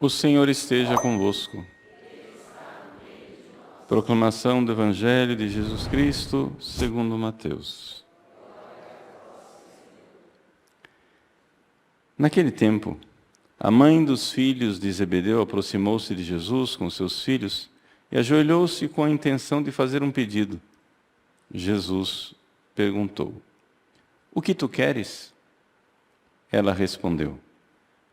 O Senhor esteja convosco. Proclamação do Evangelho de Jesus Cristo, segundo Mateus. Naquele tempo, a mãe dos filhos de Zebedeu aproximou-se de Jesus com seus filhos e ajoelhou-se com a intenção de fazer um pedido. Jesus perguntou: "O que tu queres?" Ela respondeu: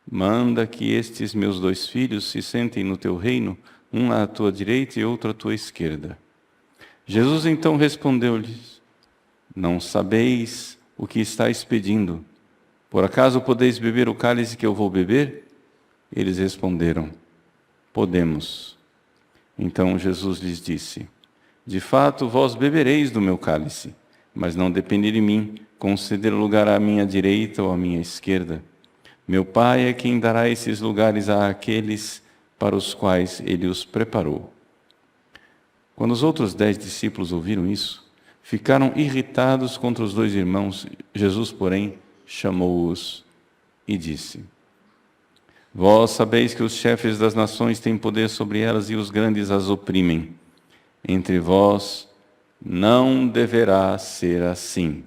"Manda que estes meus 2 filhos se sentem no teu reino, um à tua direita e outro à tua esquerda." Jesus então respondeu-lhes: "Não sabeis o que estáis pedindo. Por acaso podeis beber o cálice que eu vou beber?" Eles responderam: "Podemos." Então Jesus lhes disse: "De fato, vós bebereis do meu cálice, mas não depende de mim conceder lugar à minha direita ou à minha esquerda. Meu Pai é quem dará esses lugares àqueles para os quais Ele os preparou." Quando os outros 10 discípulos ouviram isso, ficaram irritados contra os 2 irmãos. Jesus, porém, chamou-os e disse: "Vós sabeis que os chefes das nações têm poder sobre elas e os grandes as oprimem. Entre vós não deverá ser assim.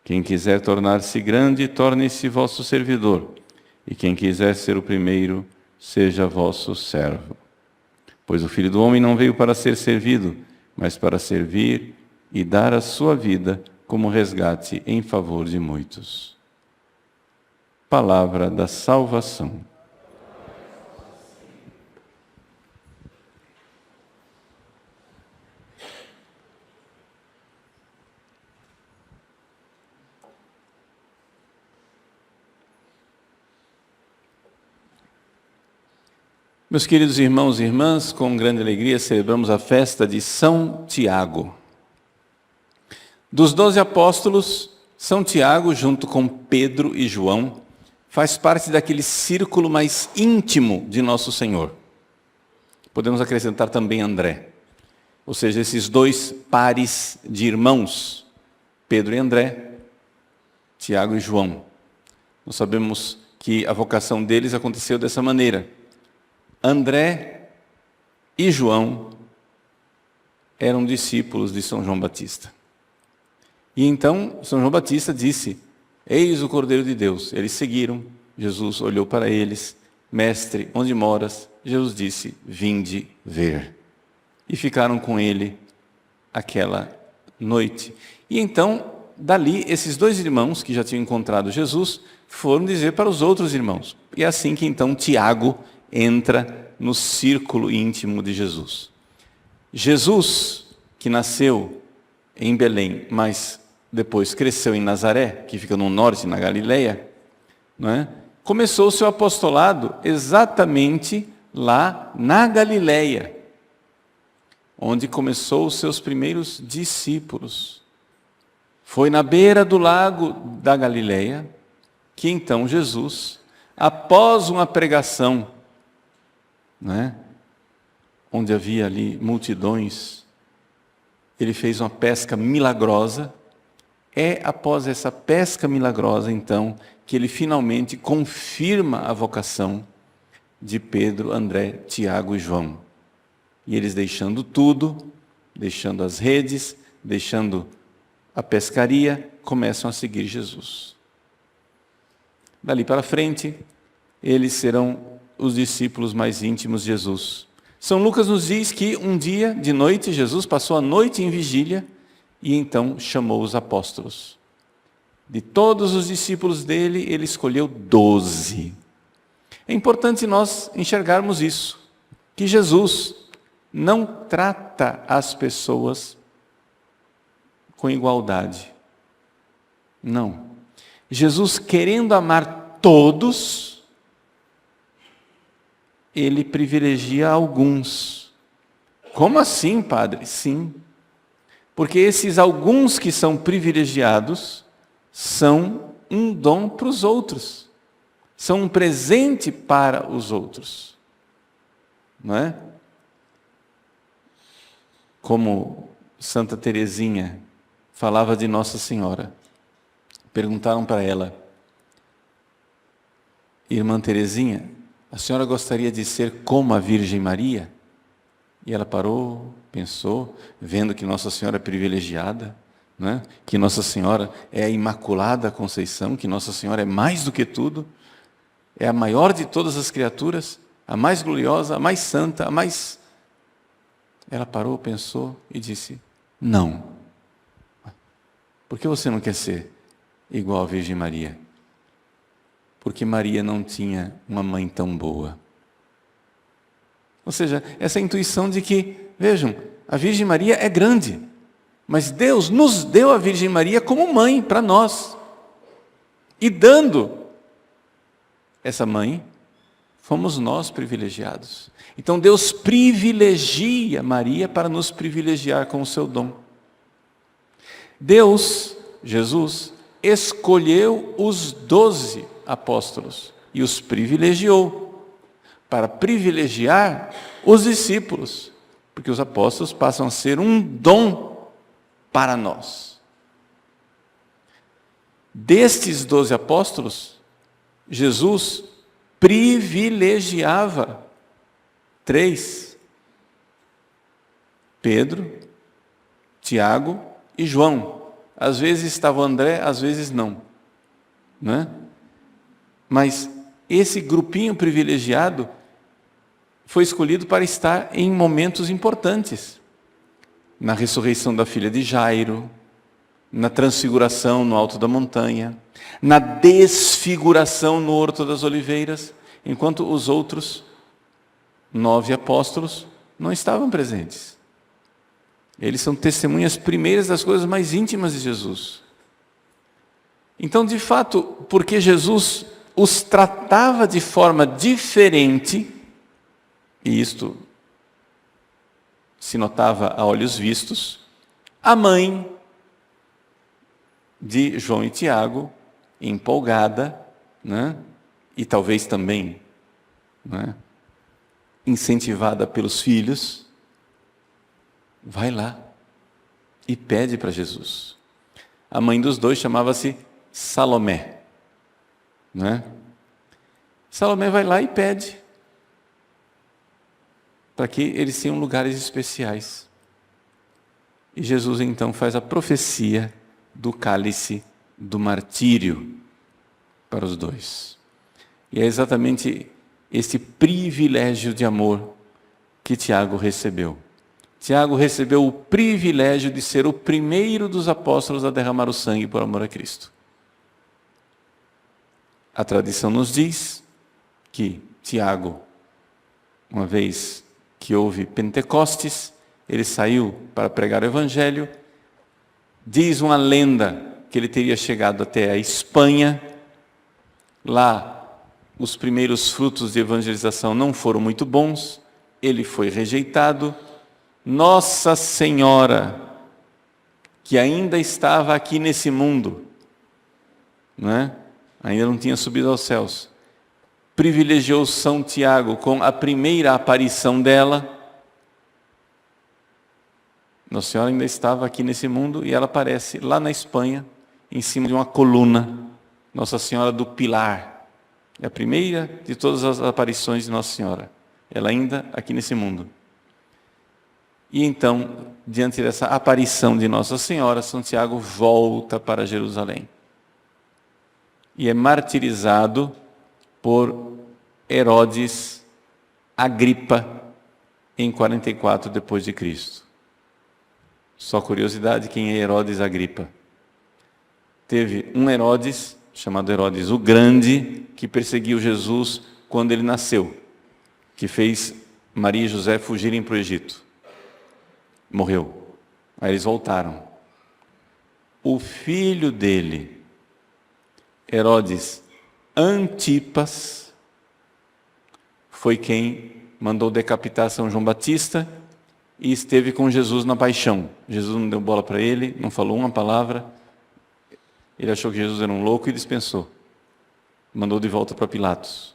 Quem quiser tornar-se grande, torne-se vosso servidor, e quem quiser ser o primeiro, seja vosso servo. Pois o Filho do Homem não veio para ser servido, mas para servir e dar a sua vida como resgate em favor de muitos." Palavra da salvação. Meus queridos irmãos e irmãs, com grande alegria celebramos a festa de São Tiago. Dos 12 apóstolos, São Tiago, junto com Pedro e João, faz parte daquele círculo mais íntimo de Nosso Senhor. Podemos acrescentar também André, ou seja, esses 2 pares de irmãos, Pedro e André, Tiago e João. Nós sabemos que a vocação deles aconteceu dessa maneira. André e João eram discípulos de São João Batista. E então São João Batista disse: "Eis o Cordeiro de Deus." Eles seguiram. Jesus olhou para eles: "Mestre, onde moras?" Jesus disse: "Vinde ver." E ficaram com ele aquela noite. E então, dali, esses 2 irmãos que já tinham encontrado Jesus foram dizer para os outros irmãos. E é assim que então Tiago entra no círculo íntimo de Jesus. Jesus, que nasceu em Belém, mas depois cresceu em Nazaré, que fica no norte, na Galileia, não é? Começou o seu apostolado exatamente lá na Galileia, onde começou os seus primeiros discípulos. Foi na beira do lago da Galileia que então Jesus, após uma pregação, onde havia ali multidões, ele fez uma pesca milagrosa. É após essa pesca milagrosa, então, que ele finalmente confirma a vocação de Pedro, André, Tiago e João. E eles, deixando tudo, deixando as redes, deixando a pescaria, começam a seguir Jesus. Dali para frente, eles serão os discípulos mais íntimos de Jesus. São Lucas nos diz que um dia, de noite, Jesus passou a noite em vigília e então chamou os apóstolos. De todos os discípulos dele, ele escolheu 12. É importante nós enxergarmos isso, que Jesus não trata as pessoas com igualdade. Não. Jesus, querendo amar todos, ele privilegia alguns. Como assim, padre? Sim. Porque esses alguns que são privilegiados são um dom para os outros. são um presente para os outros. Não é? Como Santa Teresinha falava de Nossa Senhora. Perguntaram para ela: Irmã Teresinha, a senhora gostaria de ser como a Virgem Maria? E ela parou, pensou, vendo que Nossa Senhora é privilegiada, né? Que Nossa Senhora é a Imaculada Conceição, que Nossa Senhora é mais do que tudo, é a maior de todas as criaturas, a mais gloriosa, a mais santa, a mais... Ela parou, pensou e disse: não. Por que você não quer ser igual a Virgem Maria? Porque Maria não tinha uma mãe tão boa. Ou seja, essa intuição de que, vejam, a Virgem Maria é grande, mas Deus nos deu a Virgem Maria como mãe para nós. E dando essa mãe, fomos nós privilegiados. Então Deus privilegia Maria para nos privilegiar com o seu dom. Deus, Jesus, escolheu os 12 apóstolos e os privilegiou para privilegiar os discípulos, porque os apóstolos passam a ser um dom para nós. Destes 12 apóstolos, Jesus privilegiava 3: Pedro, Tiago e João. Às vezes estava André, às vezes não, né? Mas esse grupinho privilegiado foi escolhido para estar em momentos importantes. Na ressurreição da filha de Jairo, na transfiguração no alto da montanha, na desfiguração no Horto das Oliveiras, enquanto os outros 9 apóstolos não estavam presentes. Eles são testemunhas primeiras das coisas mais íntimas de Jesus. Então, de fato, porque Jesus os tratava de forma diferente, e isto se notava a olhos vistos, a mãe de João e Tiago, empolgada, né? E talvez também, né, incentivada pelos filhos, vai lá e pede para Jesus. A mãe dos dois chamava-se Salomé, né? Salomé vai lá e pede para que eles tenham lugares especiais. E Jesus então faz a profecia do cálice do martírio para os dois. E é exatamente esse privilégio de amor que Tiago recebeu. Tiago recebeu o privilégio de ser o primeiro dos apóstolos a derramar o sangue por amor a Cristo. A tradição nos diz que Tiago, uma vez que houve Pentecostes, ele saiu para pregar o Evangelho. Diz uma lenda que ele teria chegado até a Espanha. Lá, os primeiros frutos de evangelização não foram muito bons. Ele foi rejeitado. Nossa Senhora, que ainda estava aqui nesse mundo, né? Ainda não tinha subido aos céus, privilegiou São Tiago com a primeira aparição dela. Nossa Senhora ainda estava aqui nesse mundo e ela aparece lá na Espanha, em cima de uma coluna, Nossa Senhora do Pilar. É a primeira de todas as aparições de Nossa Senhora. Ela ainda aqui nesse mundo. E então, diante dessa aparição de Nossa Senhora, São Tiago volta para Jerusalém. E é martirizado por Herodes Agripa em 44 depois de Cristo. Só curiosidade, quem é Herodes Agripa? Teve um Herodes, chamado Herodes o Grande, que perseguiu Jesus quando ele nasceu, que fez Maria e José fugirem para o Egito. Morreu. Aí eles voltaram. O filho dele, Herodes Antipas, foi quem mandou decapitar São João Batista e esteve com Jesus na paixão. Jesus não deu bola para ele, não falou uma palavra. Ele achou que Jesus era um louco e dispensou. Mandou de volta para Pilatos.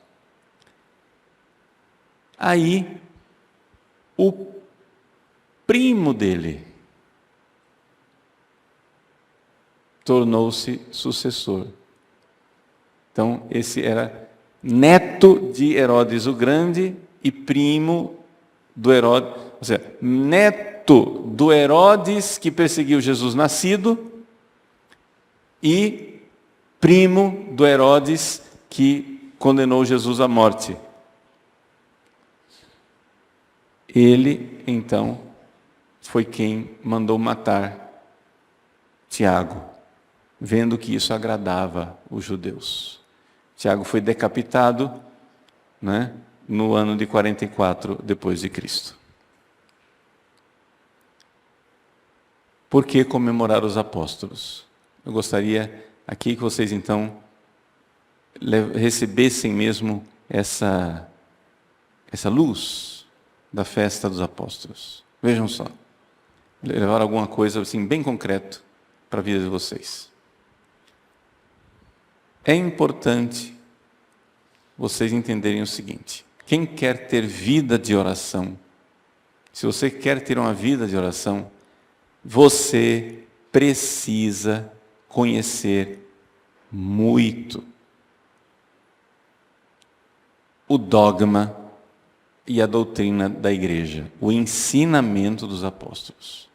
Aí, o primo dele tornou-se sucessor. Então, esse era neto de Herodes o Grande e primo do Herodes, ou seja, neto do Herodes que perseguiu Jesus nascido e primo do Herodes que condenou Jesus à morte. Ele, então, foi quem mandou matar Tiago, vendo que isso agradava os judeus. Tiago foi decapitado, né, no ano de 44 depois de Cristo. Por que comemorar os apóstolos? Eu gostaria aqui que vocês então recebessem mesmo essa luz da festa dos apóstolos. Vejam só, levar alguma coisa assim bem concreto para a vida de vocês. É importante vocês entenderem o seguinte: quem quer ter vida de oração, se você quer ter uma vida de oração, você precisa conhecer muito o dogma e a doutrina da igreja, o ensinamento dos apóstolos.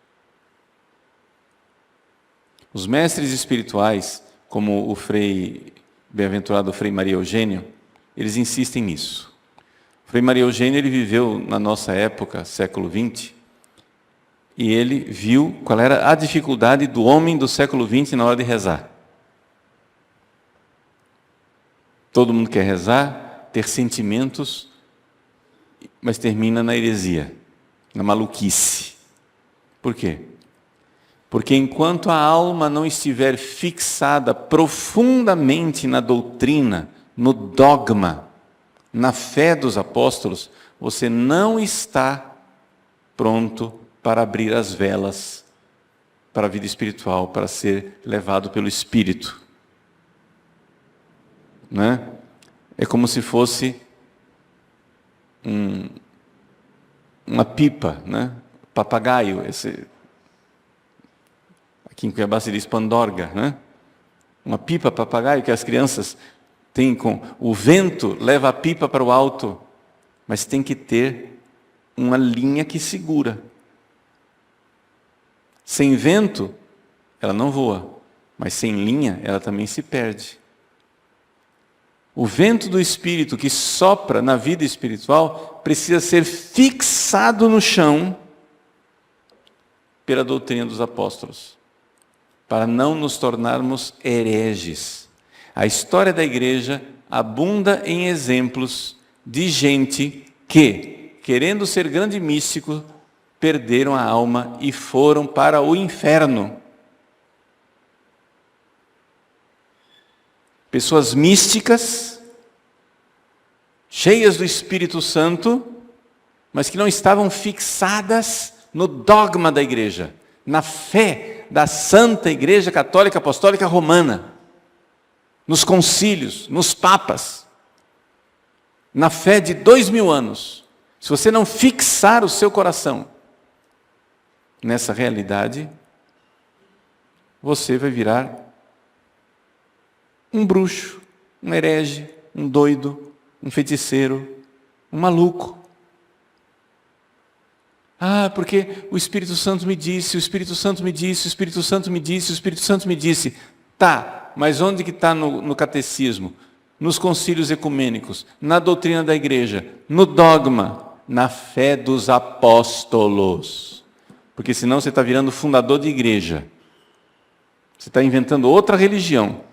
Os mestres espirituais, como o bem-aventurado Frei Maria Eugênio, eles insistem nisso. O Frei Maria Eugênio, ele viveu na nossa época, século XX, e ele viu qual era a dificuldade do homem do século XX na hora de rezar. Todo mundo quer rezar, ter sentimentos, mas termina na heresia, na maluquice. Por quê? Porque enquanto a alma não estiver fixada profundamente na doutrina, no dogma, na fé dos apóstolos, você não está pronto para abrir as velas para a vida espiritual, para ser levado pelo Espírito. Né? É como se fosse uma pipa, né? Papagaio, aqui em Cuiabá se diz pandorga, né? Uma pipa papagaio que as crianças têm com o vento, leva a pipa para o alto, mas tem que ter uma linha que segura. Sem vento, ela não voa, mas sem linha, ela também se perde. O vento do Espírito que sopra na vida espiritual precisa ser fixado no chão pela doutrina dos apóstolos, para não nos tornarmos hereges. A história da igreja abunda em exemplos de gente que, querendo ser grande místico, perderam a alma e foram para o inferno. Pessoas místicas, cheias do Espírito Santo, mas que não estavam fixadas no dogma da igreja, na fé da Santa Igreja Católica Apostólica Romana, nos concílios, nos papas, na fé de 2000 anos. Se você não fixar o seu coração nessa realidade, você vai virar um bruxo, um herege, um doido, um feiticeiro, um maluco. Ah, porque o Espírito Santo me disse, o Espírito Santo me disse, o Espírito Santo me disse, o Espírito Santo me disse. Tá, mas onde que está no catecismo? Nos concílios ecumênicos, na doutrina da igreja, no dogma, na fé dos apóstolos. Porque senão você está virando fundador de igreja. Você está inventando outra religião.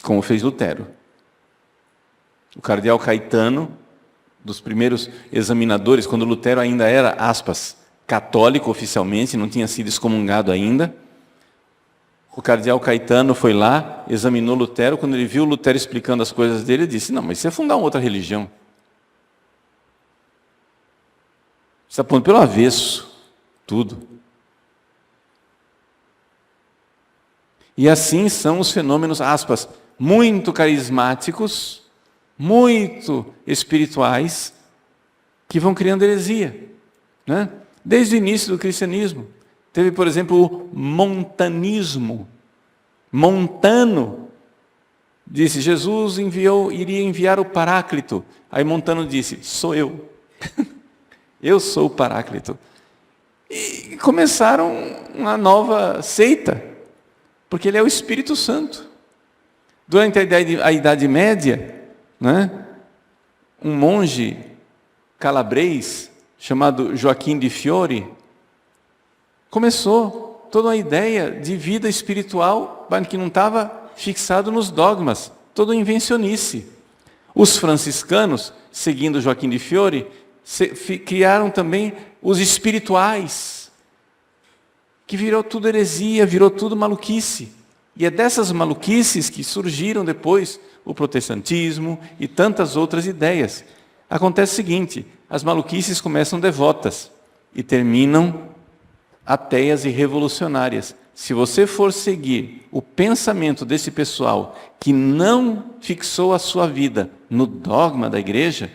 Como fez Lutero. O cardeal Caetano, dos primeiros examinadores, quando Lutero ainda era, aspas, católico oficialmente, não tinha sido excomungado ainda, o cardeal Caetano foi lá, examinou Lutero, quando ele viu Lutero explicando as coisas dele, ele disse: não, mas você é fundar uma outra religião. Você está pondo pelo avesso tudo. E assim são os fenômenos, aspas, muito carismáticos, muito espirituais, que vão criando heresia, né? Desde o início do cristianismo. Teve, por exemplo, o montanismo. Montano disse, Jesus iria enviar o Paráclito. Aí Montano disse, sou eu. Eu sou o Paráclito. E começaram uma nova seita, porque ele é o Espírito Santo. Durante a Idade Média, né, um monge calabrês chamado Joaquim de Fiore começou toda uma ideia de vida espiritual que não estava fixado nos dogmas, toda invencionice. Os franciscanos, seguindo Joaquim de Fiore, criaram também os espirituais, que virou tudo heresia, virou tudo maluquice. E é dessas maluquices que surgiram depois o protestantismo e tantas outras ideias. Acontece o seguinte, as maluquices começam devotas e terminam ateias e revolucionárias. Se você for seguir o pensamento desse pessoal que não fixou a sua vida no dogma da igreja,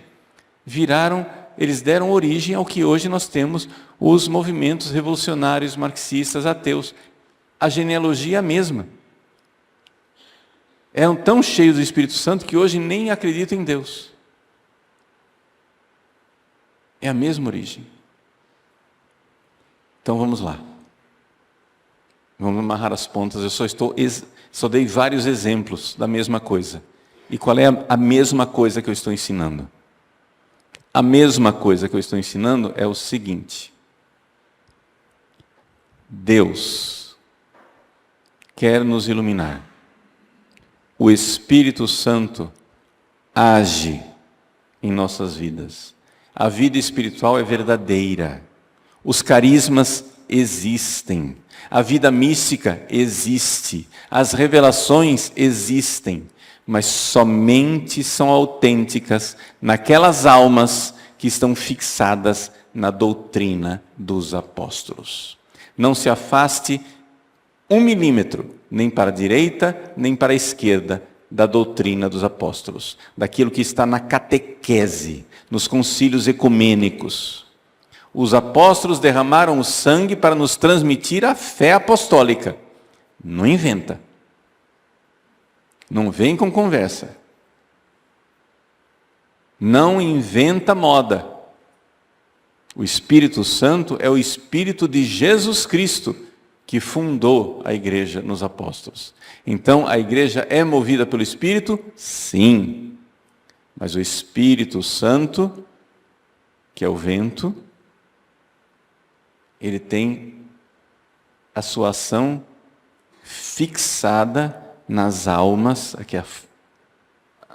eles deram origem ao que hoje nós temos, os movimentos revolucionários, marxistas, ateus. A genealogia é a mesma. Eram tão cheios do Espírito Santo que hoje nem acreditam em Deus. É a mesma origem. Então vamos lá. Vamos amarrar as pontas. Eu só dei vários exemplos da mesma coisa. E qual é a mesma coisa que eu estou ensinando? A mesma coisa que eu estou ensinando é o seguinte: Deus quer nos iluminar. O Espírito Santo age em nossas vidas. A vida espiritual é verdadeira. Os carismas existem. A vida mística existe. As revelações existem. Mas somente são autênticas naquelas almas que estão fixadas na doutrina dos apóstolos. Não se afaste 1 milímetro, nem para a direita, nem para a esquerda, da doutrina dos apóstolos, daquilo que está na catequese, nos concílios ecumênicos. Os apóstolos derramaram o sangue para nos transmitir a fé apostólica. Não inventa. Não vem com conversa. Não inventa moda. O Espírito Santo é o Espírito de Jesus Cristo, que fundou a igreja nos apóstolos. Então, a igreja é movida pelo Espírito? Sim. Mas o Espírito Santo, que é o vento, ele tem a sua ação fixada nas almas, aqui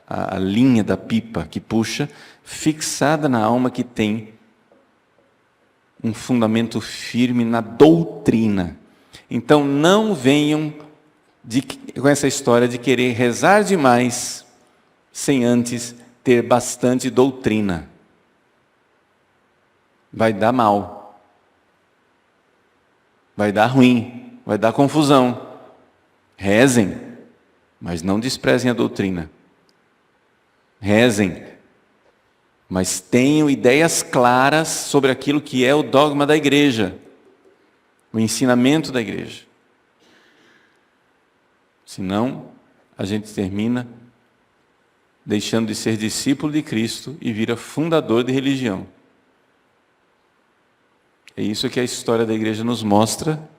a linha da pipa que puxa, fixada na alma que tem um fundamento firme na doutrina. Então não venham com essa história de querer rezar demais sem antes ter bastante doutrina. Vai dar mal. Vai dar ruim. Vai dar confusão. Rezem, mas não desprezem a doutrina. Rezem, mas tenham ideias claras sobre aquilo que é o dogma da igreja, o ensinamento da igreja. Senão, a gente termina deixando de ser discípulo de Cristo e vira fundador de religião. É isso que a história da igreja nos mostra,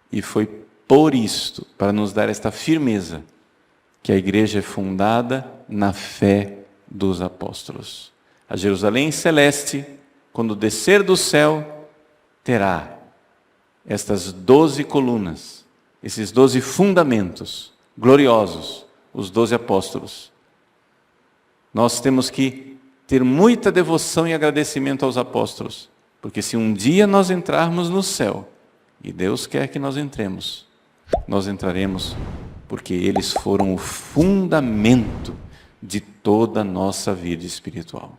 e foi por isto, para nos dar esta firmeza, que a igreja é fundada na fé dos apóstolos. A Jerusalém celeste, quando descer do céu, terá estas 12 colunas, esses 12 fundamentos gloriosos, os 12 apóstolos. Nós temos que ter muita devoção e agradecimento aos apóstolos, porque se um dia nós entrarmos no céu, e Deus quer que nós entremos, nós entraremos porque eles foram o fundamento de toda a nossa vida espiritual.